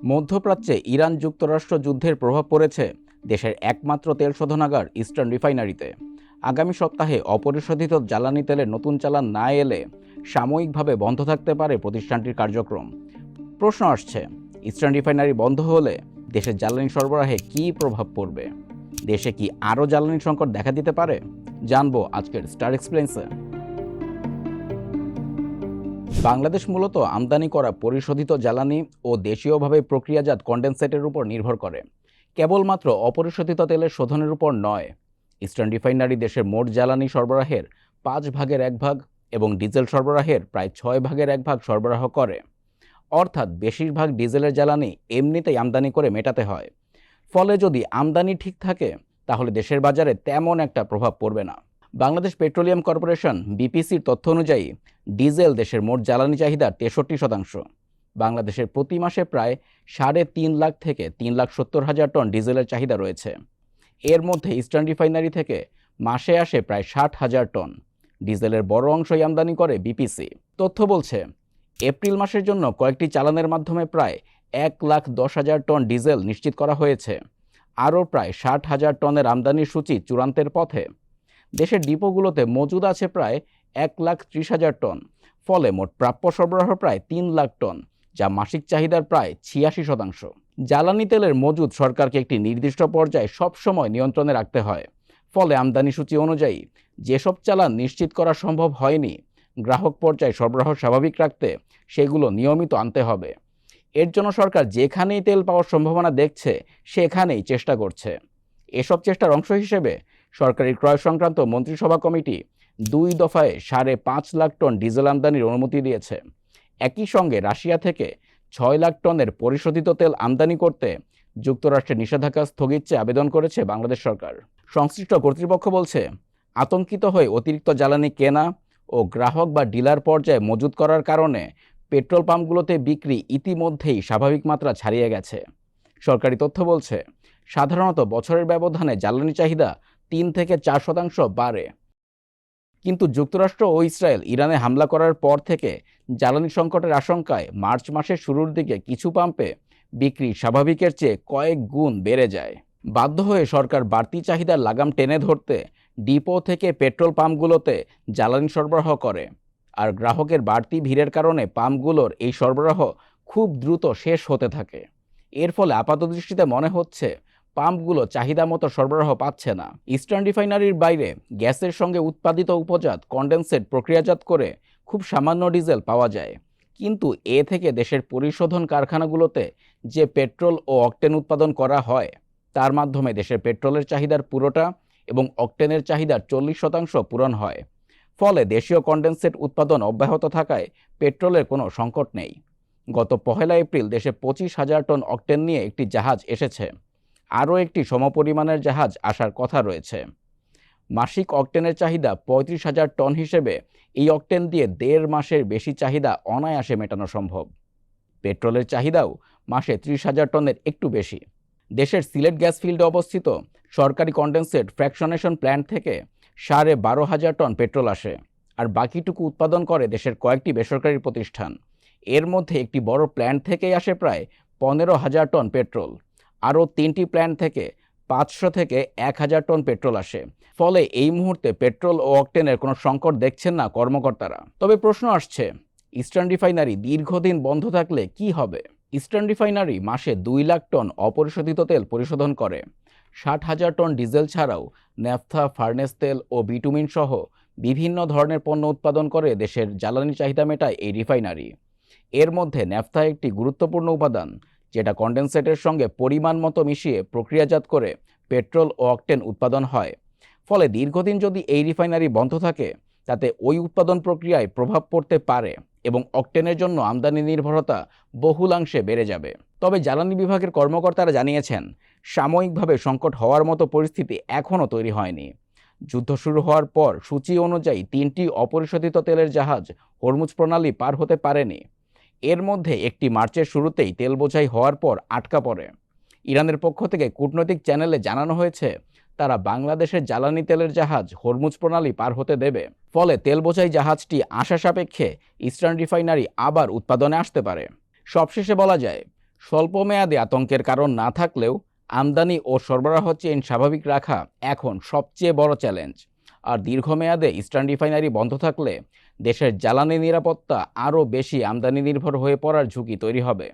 মধ্যপ্রাচ্যে ইরান যুক্তরাষ্ট্র যুদ্ধের প্রভাব পড়েছে দেশের একমাত্র তেল শোধনাগার ইস্টার্ন রিফাইনারিতে। আগামী সপ্তাহে অপরিশোধিত জ্বালানি তেলের নতুন চালান না এলে সাময়িকভাবে বন্ধ থাকতে পারে প্রতিষ্ঠানটির কার্যক্রম। প্রশ্ন আসছে, ইস্টার্ন রিফাইনারি বন্ধ হলে দেশের জ্বালানি সরবরাহে কী প্রভাব পড়বে? দেশে কি আরও জ্বালানি সংকট দেখা দিতে পারে? জানবো আজকের স্টার এক্সপ্লেন্সে। বাংলাদেশ মূলত আমদানি করা পরিশোধিত জ্বালানি ও দেশীয়ভাবে প্রক্রিয়াজাত কনডেনসেটের উপর নির্ভর করে, কেবলমাত্র অপরিশোধিত তেলের শোধনের উপর নয়। ইস্টার্ন রিফাইনারি দেশের মোট জ্বালানি সরবরাহের 5/1 এবং ডিজেল সরবরাহের প্রায় 6/1 সরবরাহ করে। অর্থাৎ বেশিরভাগ ডিজেলের জ্বালানি এমনিতেই আমদানি করে মেটাতে হয়। ফলে যদি আমদানি ঠিক থাকে তাহলে দেশের বাজারে তেমন একটা প্রভাব পড়বে না। বাংলাদেশ পেট্রোলিয়াম কর্পোরেশন বিপিসির তথ্য অনুযায়ী ডিজেল দেশের মোট জ্বালানি চাহিদার 63%। বাংলাদেশের প্রতি মাসে প্রায় 3.5 লাখ থেকে 3,70,000 টন ডিজেলের চাহিদা রয়েছে। এর মধ্যে ইস্টার্ন রিফাইনারি থেকে মাসে আসে প্রায় 60,000 টন। ডিজেলের বড় অংশই আমদানি করে বিপিসি। তথ্য বলছে, এপ্রিল মাসের জন্য কয়েকটি চালানের মাধ্যমে প্রায় 1,10,000 টন ডিজেল নিশ্চিত করা হয়েছে। আরও প্রায় 60,000 টনের আমদানির সূচি চূড়ান্তের পথে। দেশের ডিপোগুলোতে মজুদ আছে প্রায় 1,30,000 টন। ফলে মোট প্রাপ্য সরবরাহ প্রায় 3 লাখ টন, যা মাসিক চাহিদার প্রায় 86%। জ্বালানি তেলের মজুদ সরকারকে একটি নির্দিষ্ট পর্যায়ে সবসময় নিয়ন্ত্রণে রাখতে হয়। ফলে আমদানি সূচি অনুযায়ী যেসব চালান নিশ্চিত করা সম্ভব হয়নি, গ্রাহক পর্যায়ে সরবরাহ স্বাভাবিক রাখতে সেগুলো নিয়মিত আনতে হবে। এর জন্য সরকার যেখানেই তেল পাওয়ার সম্ভাবনা দেখছে সেখানেই চেষ্টা করছে। এসব চেষ্টার অংশ হিসেবে সরকারি ক্রয় সংক্রান্ত মন্ত্রিসভা কমিটি 2 দফায় 5.5 লাখ টন ডিজেল আমদানির অনুমতি দিয়েছে। একই সঙ্গে রাশিয়া থেকে 6 লাখ টনের পরিশোধিত তেল আমদানি করতে যুক্তরাষ্ট্রের নিষেধাজ্ঞা স্থগিত চেয়ে আবেদন করেছে বাংলাদেশ সরকার। সংশ্লিষ্ট কর্তৃপক্ষ বলছে, আতঙ্কিত হয়ে অতিরিক্ত জ্বালানি কেনা ও গ্রাহক বা ডিলার পর্যায়ে মজুত করার কারণে পেট্রোল পাম্পগুলোতে বিক্রি ইতিমধ্যেই স্বাভাবিক মাত্রা ছাড়িয়ে গেছে। সরকারি তথ্য বলছে, সাধারণত বছরের ব্যবধানে জ্বালানি চাহিদা 3 থেকে 4% বাড়ে। কিন্তু যুক্তরাষ্ট্র ও ইসরায়েল ইরানে হামলা করার পর থেকে জ্বালানি সংকটের আশঙ্কায় মার্চ মাসের শুরুর দিকে কিছু পাম্পে বিক্রি স্বাভাবিকের চেয়ে কয়েক গুণ বেড়ে যায়। বাধ্য হয়ে সরকার বাড়তি চাহিদার লাগাম টেনে ধরতে ডিপো থেকে পেট্রোল পাম্পগুলোতে জ্বালানি সরবরাহ করে। আর গ্রাহকের বাড়তি ভিড়ের কারণে পাম্পগুলোর এই সরবরাহ খুব দ্রুত শেষ হতে থাকে। এর ফলে আপাতদৃষ্টিতে মনে হচ্ছে পাম্পগুলো চাহিদা মতো সরবরাহ পাচ্ছে না। ইস্টার্ন রিফাইনারির বাইরে গ্যাসের সঙ্গে উৎপাদিত উপজাত কনডেনসেট প্রক্রিয়াজাত করে খুব সামান্য ডিজেল পাওয়া যায়। কিন্তু এ থেকে দেশের পরিশোধন কারখানাগুলোতে যে পেট্রোল ও অকটেন উৎপাদন করা হয় তার মাধ্যমে দেশের পেট্রোলের চাহিদার পুরোটা এবং অকটেনের চাহিদার 40% পূরণ হয়। ফলে দেশীয় কনডেনসেট উৎপাদন অব্যাহত থাকায় পেট্রোলের কোনো সংকট নেই। গত 1 এপ্রিল দেশে 25,000 টন অকটেন নিয়ে একটি জাহাজ এসেছে। আরও একটি সমপরিমাণের জাহাজ আসার কথা রয়েছে। মাসিক অকটেনের চাহিদা 35,000 টন হিসেবে এই অকটেন দিয়ে 1.5 মাসের বেশি চাহিদা অনায়াসে মেটানো সম্ভব। পেট্রোলের চাহিদাও মাসে 30,000 টনের একটু বেশি। দেশের সিলেট গ্যাস ফিল্ডে অবস্থিত সরকারি কনডেনসেট ফ্র্যাকশনেশন প্ল্যান্ট থেকে 12,500 টন পেট্রোল আসে, আর বাকিটুকু উৎপাদন করে দেশের কয়েকটি বেসরকারি প্রতিষ্ঠান। এর মধ্যে একটি বড় প্ল্যান্ট থেকেই আসে প্রায় 15,000 টন পেট্রোল। আরও 3টি প্ল্যান্ট থেকে 500 থেকে 1,000 টন পেট্রোল আসে। ফলে এই মুহূর্তে পেট্রোল ও অকটেনের কোনো সংকট দেখছেন না কর্মকর্তারা। তবে প্রশ্ন আসছে, ইস্টার্ন রিফাইনারি দীর্ঘদিন বন্ধ থাকলে কি হবে? ইস্টার্ন রিফাইনারি মাসে 2 লাখ টন অপরিশোধিত তেল পরিশোধন করে। 60,000 টন ডিজেল ছাড়াও ন্যাফথা, ফার্নেস তেল ও বিটুমিন সহ বিভিন্ন ধরনের পণ্য উৎপাদন করে দেশের জ্বালানি চাহিদা মেটায় এই রিফাইনারি। এর মধ্যে ন্যাফথা একটি গুরুত্বপূর্ণ উপাদান, যেটা কনডেনসেটের সঙ্গে পরিমাণ মতো মিশিয়ে প্রক্রিয়াজাত করে পেট্রোল ও অকটেন উৎপাদন হয়। ফলে দীর্ঘদিন যদি এই রিফাইনারি বন্ধ থাকে তাতে ওই উৎপাদন প্রক্রিয়ায় প্রভাব পড়তে পারে এবং অকটেনের জন্য আমদানি নির্ভরতা বহুলাংশে বেড়ে যাবে। তবে জ্বালানি বিভাগের কর্মকর্তারা জানিয়েছেন, সাময়িকভাবে সংকট হওয়ার মতো পরিস্থিতি এখনও তৈরি হয়নি। যুদ্ধ শুরু হওয়ার পর সূচি অনুযায়ী 3টি অপরিশোধিত তেলের জাহাজ হরমুজ প্রণালী পার হতে পারেনি। এর মধ্যে একটি মার্চের শুরুতেই তেল বোঝাই হওয়ার পর আটকা পড়ে। ইরানের পক্ষ থেকে কূটনৈতিক চ্যানেলে জানানো হয়েছে তারা বাংলাদেশের জ্বালানি তেলের জাহাজ হরমুজ প্রণালী পার হতে দেবে। ফলে তেল বোঝাই জাহাজটি আশা সাপেক্ষে ইস্টার্ন রিফাইনারি আবার উৎপাদনে আসতে পারে। সবশেষে বলা যায়, স্বল্পমেয়াদে আতঙ্কের কারণ না থাকলেও আমদানি ও সরবরাহ চেইন স্বাভাবিক রাখা এখন সবচেয়ে বড় চ্যালেঞ্জ। আর দীর্ঘমেয়াদে ইস্টার্ন রিফাইনারি বন্ধ থাকলে দেশের জ্বালানি নিরাপত্তা আরও বেশি আমদানি নির্ভর হয়ে পড়ার ঝুঁকি তৈরি হবে।